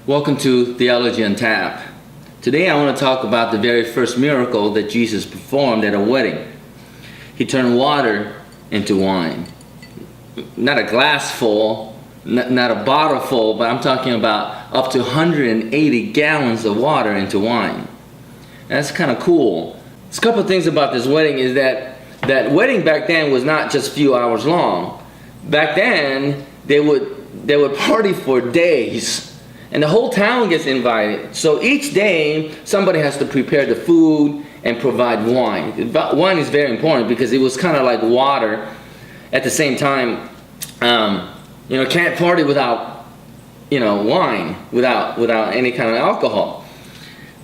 Welcome to Theology on Tap. Today I want to talk about the very first miracle that Jesus performed at a wedding. He turned water into wine. Not a glass full, not a bottle full, but I'm talking about up to 180 gallons of water into wine. That's kind of cool. There's a couple of things about this wedding is that wedding back then was not just a few hours long. Back then, they would party for days. And the whole town gets invited. So each day, somebody has to prepare the food and provide wine. Wine is very important because it was kind of like water. At the same time, can't party without, wine, without any kind of alcohol.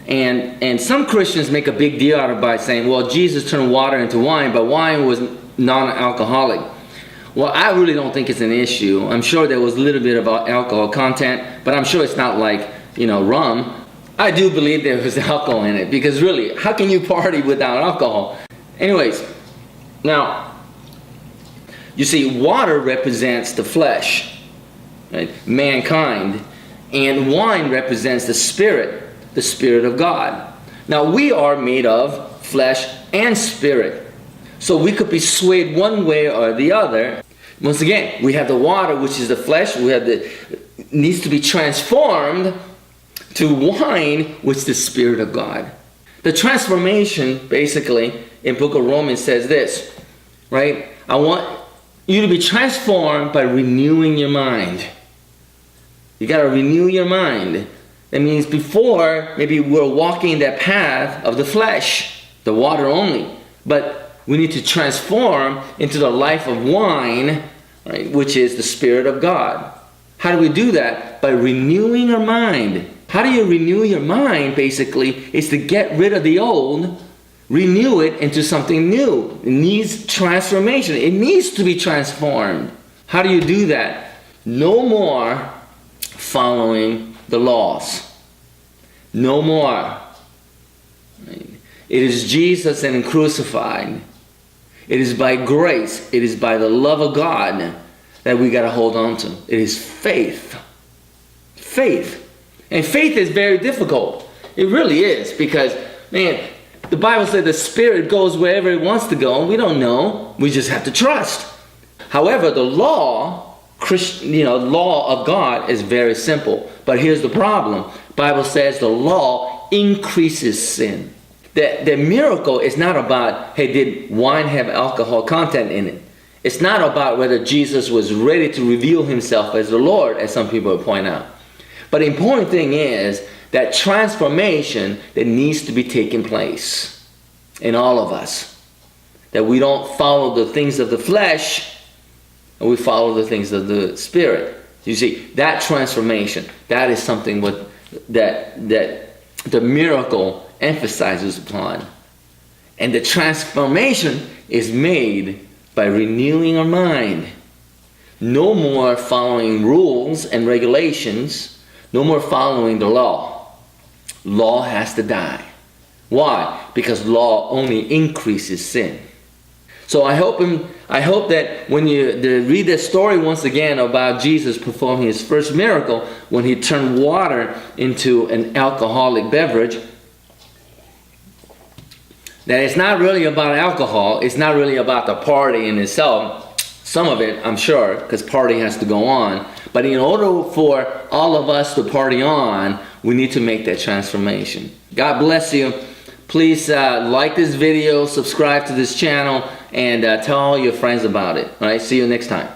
And some Christians make a big deal out of it by saying, well, Jesus turned water into wine, but wine was non-alcoholic. Well, I really don't think it's an issue. I'm sure there was a little bit of alcohol content, but I'm sure it's not like, rum. I do believe there was alcohol in it, because really, how can you party without alcohol? Anyways, now, you see, water represents the flesh, right? Mankind, and wine represents the Spirit of God. Now, we are made of flesh and spirit. So we could be swayed one way or the other. Once again, we have the water, which is the flesh. We have needs to be transformed to wine, which is the Spirit of God. The transformation, basically, in book of Romans says this, right? I want you to be transformed by renewing your mind. You got to renew your mind. That means before, maybe we're walking that path of the flesh, the water only. But we need to transform into the life of wine, right, which is the Spirit of God. How do we do that? By renewing our mind. How do you renew your mind, basically, is to get rid of the old, renew it into something new. It needs transformation. It needs to be transformed. How do you do that? No more following the laws. No more. It is Jesus and crucified. It is by grace, it is by the love of God that we got to hold on to. It is faith. Faith. And faith is very difficult. It really is, because, man, the Bible said the Spirit goes wherever it wants to go. We don't know. We just have to trust. However, the law of God is very simple. But here's the problem. The Bible says the law increases sin. The miracle is not about, hey, did wine have alcohol content in it? It's not about whether Jesus was ready to reveal himself as the Lord, as some people would point out. But the important thing is that transformation that needs to be taking place in all of us. That we don't follow the things of the flesh, and we follow the things of the Spirit. You see, that transformation, that is something that the miracle emphasizes upon. And the transformation is made by renewing our mind. No more following rules and regulations. No more following the law. Law has to die. Why? Because law only increases sin. So I hope that when you read this story once again about Jesus performing his first miracle, when he turned water into an alcoholic beverage, that it's not really about alcohol. It's not really about the party in itself. Some of it, I'm sure, because party has to go on. But in order for all of us to party on, we need to make that transformation. God bless you. Please like this video, subscribe to this channel, and tell all your friends about it. All right, see you next time.